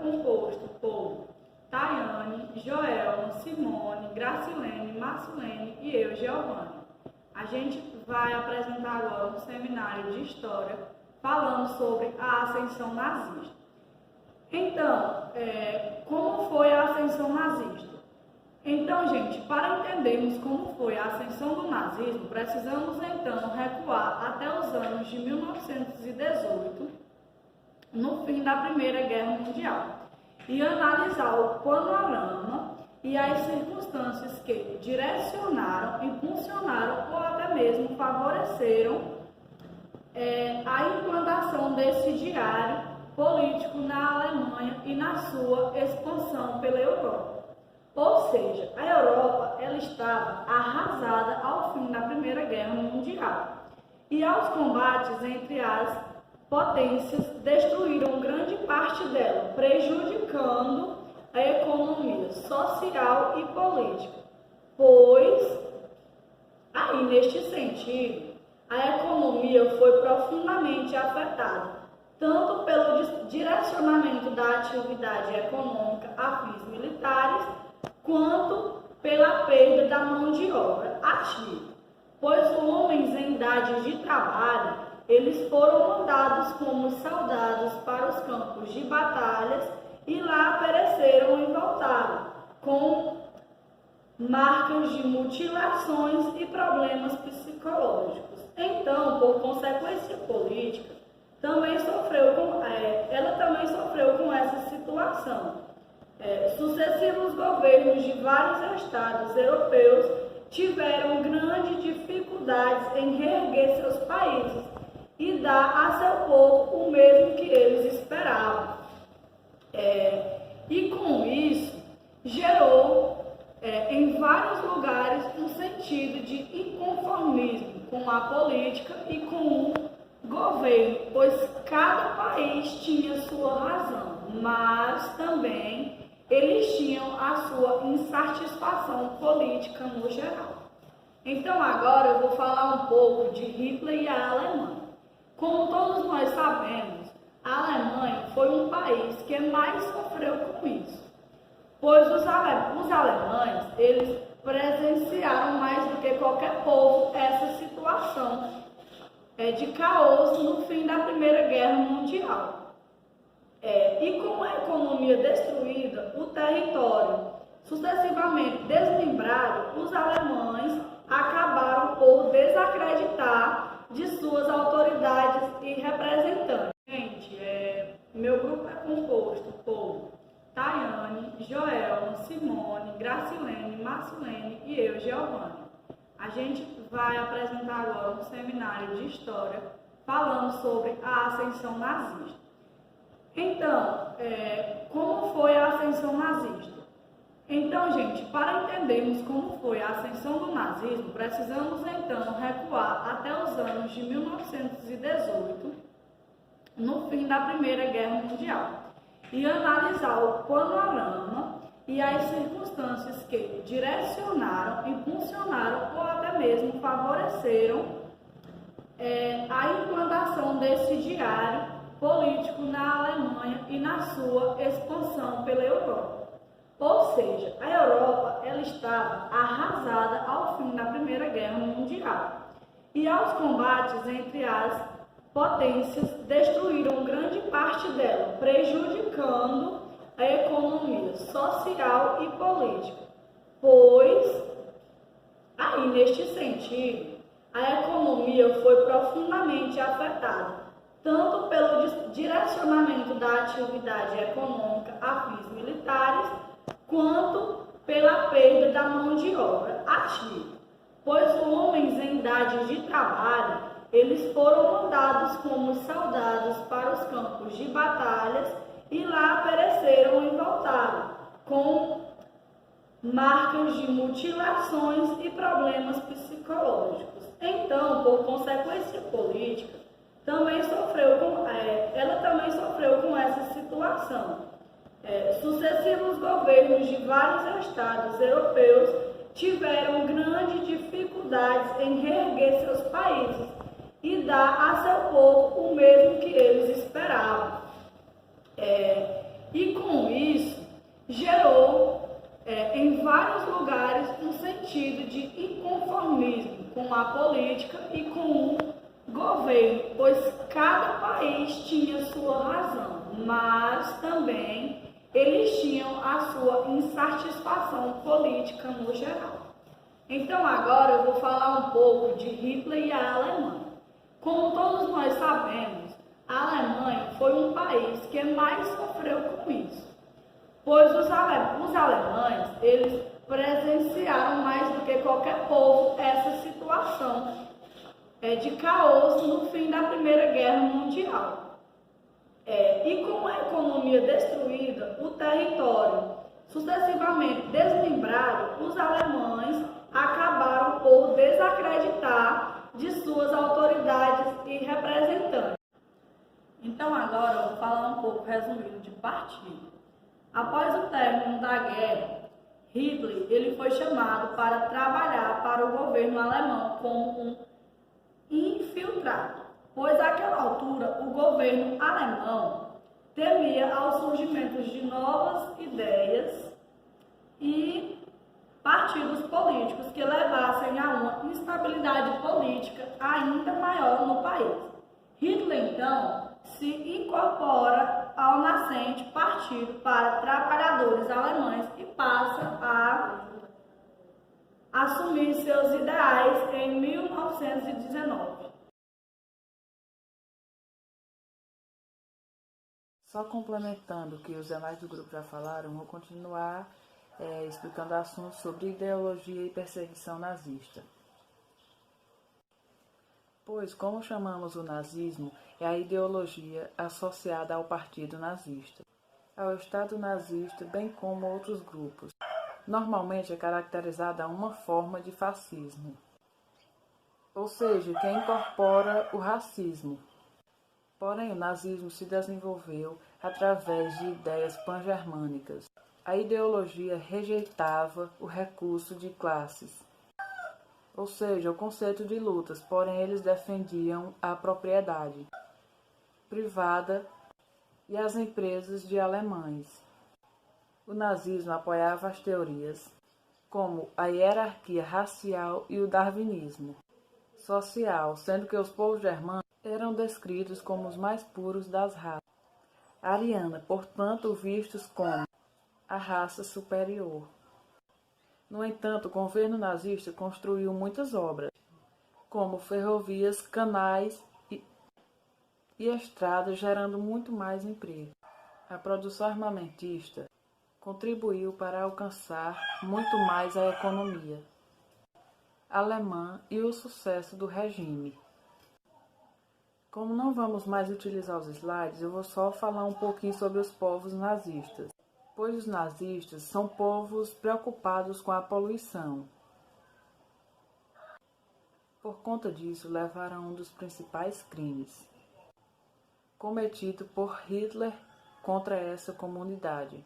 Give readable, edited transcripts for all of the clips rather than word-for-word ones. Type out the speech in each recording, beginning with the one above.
composto por Tayane, Joelma, Simone, Gracilene, Marcelene e eu, Giovanni. A gente vai apresentar agora um seminário de História falando sobre a ascensão nazista. Então, como foi a ascensão nazista? Então, gente, para entendermos como foi a ascensão do nazismo, precisamos então recuar até os anos de 1918, no fim da Primeira Guerra Mundial, e analisar o panorama e as circunstâncias que direcionaram, impulsionaram ou até mesmo favoreceram a implantação desse diário político na Alemanha e na sua expansão pela Europa. Ou seja, a Europa ela estava arrasada ao fim da Primeira Guerra Mundial e aos combates entre as potências destruíram grande parte dela, prejudicando a economia social e política, pois aí neste sentido a economia foi profundamente afetada, tanto pelo direcionamento da atividade econômica a fins militares, quanto pela perda da mão de obra ativa, pois homens em idade de trabalho, eles foram mandados como soldados para os campos de batalhas e lá pereceram e voltaram, com marcas de mutilações e problemas psicológicos. Então, por consequência política, ela também sofreu com essa situação. Sucessivos governos de vários estados europeus tiveram grandes dificuldades em reerguer seus países e dar a seu povo o mesmo que eles esperavam. E com isso, gerou em vários lugares um sentido de inconformismo com a política e com o governo, pois cada país tinha sua razão, mas também eles tinham a sua insatisfação política no geral. Então agora eu vou falar um pouco de Hitler e a Alemanha. Como todos nós sabemos, a Alemanha foi um país que mais sofreu com isso, pois os alemães, eles presenciaram mais do que qualquer povo essa situação de caos no fim da Primeira Guerra Mundial. E com a economia destruída, o território sucessivamente desmembrado, os alemães acabaram por desacreditar de suas autoridades e representantes. Gente, meu grupo é composto por Tayane, Joelma, Simone, Gracilene, Marcelene e eu, Giovanni. A gente vai apresentar agora um seminário de História falando sobre a ascensão nazista. Então, como foi a ascensão nazista? Então, gente, para entendermos como foi a ascensão do nazismo, precisamos então recuar até os anos de 1918, no fim da Primeira Guerra Mundial, e analisar o panorama e as circunstâncias que direcionaram, impulsionaram ou até mesmo favoreceram a implantação desse diário político na Alemanha e na sua expansão pela Europa. Ou seja, a Europa ela estava arrasada ao fim da Primeira Guerra Mundial e aos combates entre as potências destruíram grande parte dela, prejudicando a economia social e política, pois aí neste sentido a economia foi profundamente afetada, tanto pelo direcionamento da atividade econômica a fins militares, quanto pela perda da mão de obra ativa, pois homens em idade de trabalho, eles foram mandados como soldados para os campos de batalhas e lá pereceram e voltaram, com marcas de mutilações e problemas psicológicos. Então, por consequência política, ela também sofreu com essa situação. Sucessivos governos de vários estados europeus tiveram grandes dificuldades em reerguer seus países e dar a seu povo o mesmo que eles esperavam. E com isso gerou em vários lugares um sentido de inconformismo com a política e com o governo, pois cada país tinha sua razão, mas também eles tinham a sua insatisfação política no geral. Então agora eu vou falar um pouco de Hitler e a Alemanha. Como todos nós sabemos, a Alemanha foi um país que mais sofreu com isso, pois os alemães, eles presenciaram mais do que qualquer povo essa situação de caos no fim da Primeira Guerra Mundial. E com a economia destruída, o território sucessivamente desmembrado, os alemães acabaram por desacreditar de suas autoridades e representantes. Então agora eu vou falar um pouco resumido de partido. Após o término da guerra, Hitler ele foi chamado para trabalhar para o governo alemão como um infiltrado, pois naquela altura o governo alemão temia ao surgimento de novas ideias e partidos políticos que levassem a uma instabilidade política ainda maior no país. Hitler, então, se incorpora ao nascente Partido para Trabalhadores Alemães e passa a assumir seus ideais em 1919. Só complementando o que os demais do grupo já falaram, vou continuar explicando assuntos sobre ideologia e perseguição nazista. Pois, como chamamos o nazismo, é a ideologia associada ao partido nazista, ao Estado nazista, bem como outros grupos. Normalmente é caracterizada a uma forma de fascismo, ou seja, que incorpora o racismo. Porém, o nazismo se desenvolveu através de ideias pan-germânicas. A ideologia rejeitava o recurso de classes, ou seja, o conceito de lutas, porém eles defendiam a propriedade privada e as empresas de alemães. O nazismo apoiava as teorias como a hierarquia racial e o darwinismo social, sendo que os povos germânicos eram descritos como os mais puros das raças. Ariana, portanto, vistos como a raça superior. No entanto, o governo nazista construiu muitas obras, como ferrovias, canais e estradas, gerando muito mais emprego. A produção armamentista contribuiu para alcançar muito mais a economia alemã e o sucesso do regime. Como não vamos mais utilizar os slides, eu vou só falar um pouquinho sobre os povos nazistas, pois os nazistas são povos preocupados com a poluição. Por conta disso, levaram a um dos principais crimes cometido por Hitler contra essa comunidade,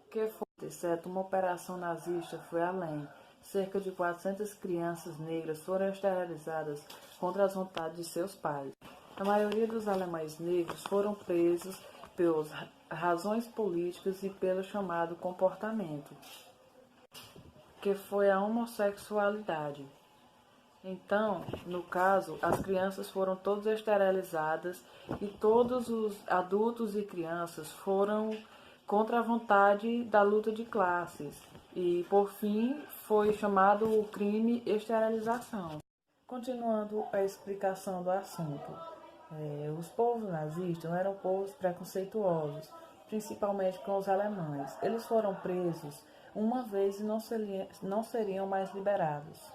que foi, exceto uma operação nazista, foi além. Cerca de 400 crianças negras foram esterilizadas contra as vontades de seus pais. A maioria dos alemães negros foram presos pelas razões políticas e pelo chamado comportamento, que foi a homossexualidade. Então, no caso, as crianças foram todas esterilizadas e todos os adultos e crianças foram contra a vontade da luta de classes. E, por fim, foi chamado o crime esterilização. Continuando a explicação do assunto, os povos nazistas não eram povos preconceituosos, principalmente com os alemães. Eles foram presos uma vez e não seriam mais liberados.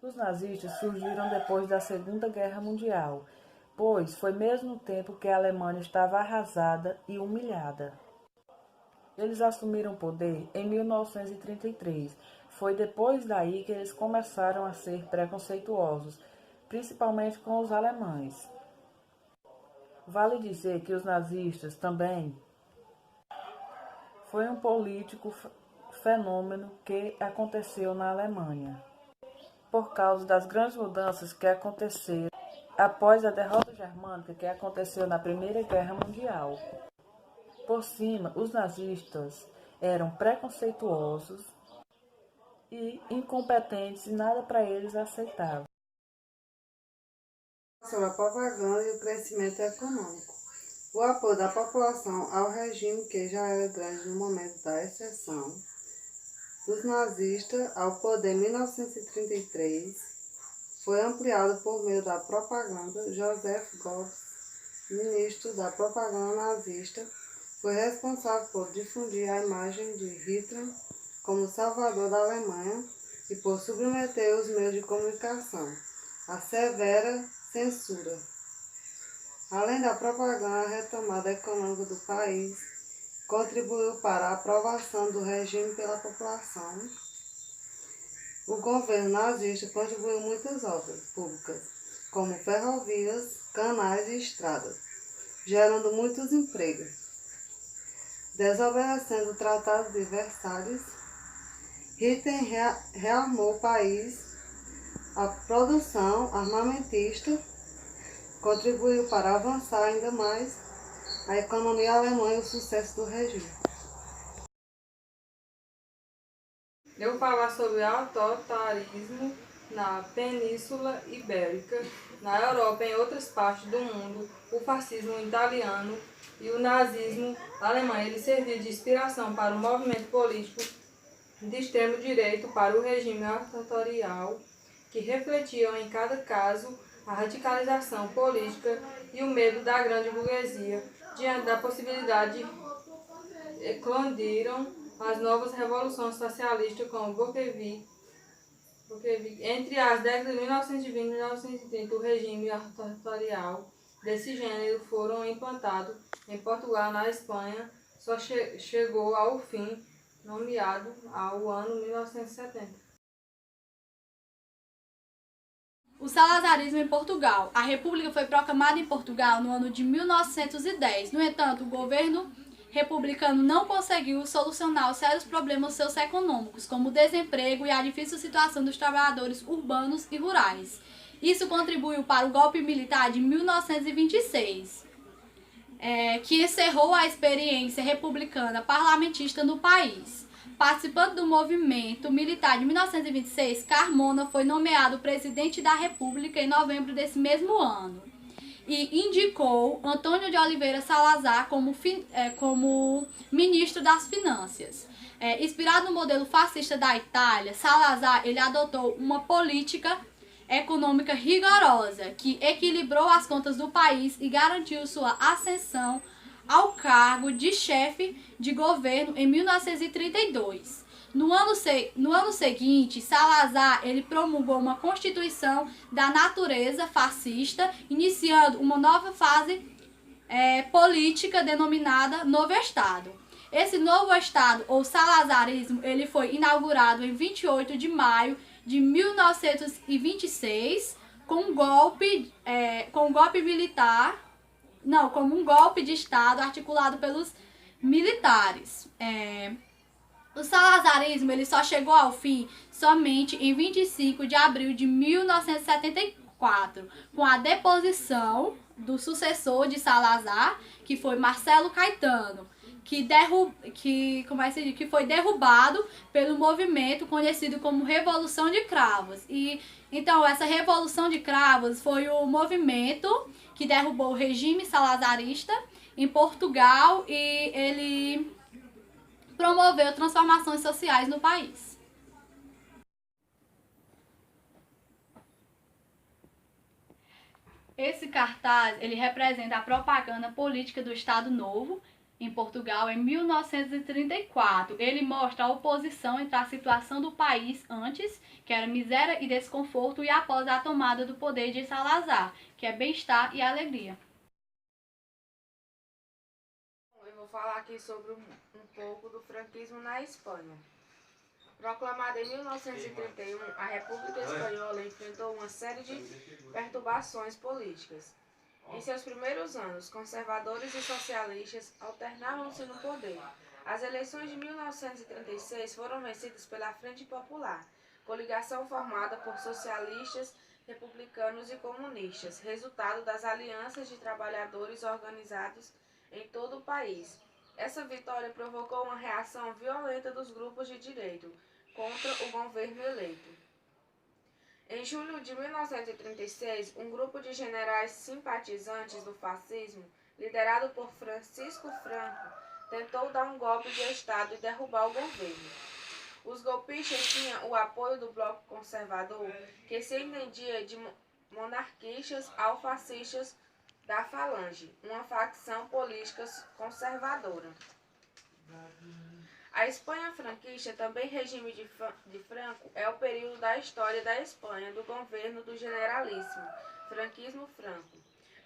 Os nazistas surgiram depois da Segunda Guerra Mundial, pois foi mesmo tempo que a Alemanha estava arrasada e humilhada. Eles assumiram o poder em 1933. Foi depois daí que eles começaram a ser preconceituosos, principalmente com os alemães. Vale dizer que os nazistas também foi um político fenômeno que aconteceu na Alemanha, por causa das grandes mudanças que aconteceram após a derrota germânica que aconteceu na Primeira Guerra Mundial. Por cima, os nazistas eram preconceituosos e incompetentes e nada para eles aceitável. Sobre a propaganda e o crescimento econômico. O apoio da população ao regime, que já era grande no momento da exceção dos nazistas ao poder em 1933, foi ampliado por meio da propaganda. Joseph Goebbels, ministro da propaganda nazista, foi responsável por difundir a imagem de Hitler como salvador da Alemanha e por submeter os meios de comunicação à severa censura. Além da propaganda, a retomada econômica do país contribuiu para a aprovação do regime pela população. O governo nazista contribuiu muitas obras públicas, como ferrovias, canais e estradas, gerando muitos empregos. Desobedecendo o Tratado de Versalhes, Hitler rearmou o país. A produção armamentista contribuiu para avançar ainda mais a economia alemã e o sucesso do regime. Eu vou falar sobre o autoritarismo na Península Ibérica, na Europa e em outras partes do mundo. O fascismo italiano e o nazismo alemão ele serviu de inspiração para o movimento político de extremo direito para o regime autoritário, que refletiam em cada caso a radicalização política e o medo da grande burguesia diante da possibilidade eclodiram as novas revoluções socialistas como bolchevique. Entre as décadas de 1920 e 1930, o regime autoritário desse gênero foram implantados em Portugal, na Espanha, só chegou ao fim, nomeado ao ano 1970. O salazarismo em Portugal. A República foi proclamada em Portugal no ano de 1910. No entanto, o governo republicano não conseguiu solucionar os sérios problemas socioeconômicos, como o desemprego e a difícil situação dos trabalhadores urbanos e rurais. Isso contribuiu para o golpe militar de 1926, que encerrou a experiência republicana parlamentista no país. Participando do movimento militar de 1926, Carmona foi nomeado presidente da República em novembro desse mesmo ano e indicou Antônio de Oliveira Salazar como ministro das Finanças. Inspirado no modelo fascista da Itália, Salazar ele adotou uma política econômica rigorosa que equilibrou as contas do país e garantiu sua ascensão ao cargo de chefe de governo em 1932. No ano seguinte, Salazar ele promulgou uma constituição da natureza fascista, iniciando uma nova fase política denominada Novo Estado. Esse novo Estado, ou salazarismo, ele foi inaugurado em 28 de maio de 1926 com um golpe militar. Não, como um golpe de Estado articulado pelos militares. O salazarismo ele só chegou ao fim somente em 25 de abril de 1974, com a deposição do sucessor de Salazar, que foi Marcelo Caetano, que foi derrubado pelo movimento conhecido como Revolução de Cravos. E então essa Revolução de Cravos foi o movimento que derrubou o regime salazarista em Portugal e ele promoveu transformações sociais no país. Esse cartaz ele representa a propaganda política do Estado Novo em Portugal em 1934. Ele mostra a oposição entre a situação do país antes, que era miséria e desconforto, e após a tomada do poder de Salazar, que é bem-estar e alegria. Eu vou falar aqui sobre um pouco do franquismo na Espanha. Proclamada em 1931, a República Espanhola enfrentou uma série de perturbações políticas. Em seus primeiros anos, conservadores e socialistas alternavam-se no poder. As eleições de 1936 foram vencidas pela Frente Popular, coligação formada por socialistas, republicanos e comunistas, resultado das alianças de trabalhadores organizados em todo o país. Essa vitória provocou uma reação violenta dos grupos de direita contra o governo eleito. Em julho de 1936, um grupo de generais simpatizantes do fascismo, liderado por Francisco Franco, tentou dar um golpe de Estado e derrubar o governo. Os golpistas tinham o apoio do bloco conservador, que se entendia de monarquistas ao fascistas da Falange, uma facção política conservadora. A Espanha franquista, também regime de Franco, é o período da história da Espanha do governo do generalíssimo, franquismo franco,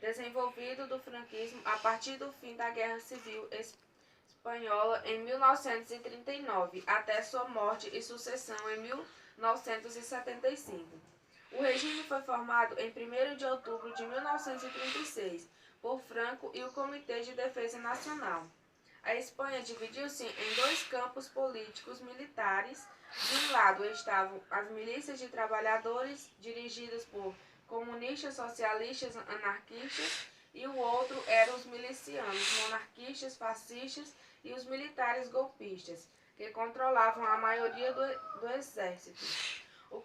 desenvolvido do franquismo a partir do fim da Guerra Civil Espanhola em 1939, até sua morte e sucessão em 1975. O regime foi formado em 1º de outubro de 1936 por Franco e o Comitê de Defesa Nacional. A Espanha dividiu-se em dois campos políticos militares. De um lado estavam as milícias de trabalhadores, dirigidas por comunistas, socialistas, anarquistas, e o outro eram os milicianos, monarquistas, fascistas e os militares golpistas, que controlavam a maioria do exército. O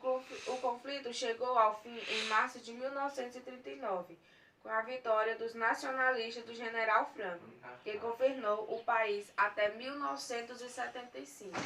conflito chegou ao fim em março de 1939, com a vitória dos nacionalistas do general Franco, que governou o país até 1975.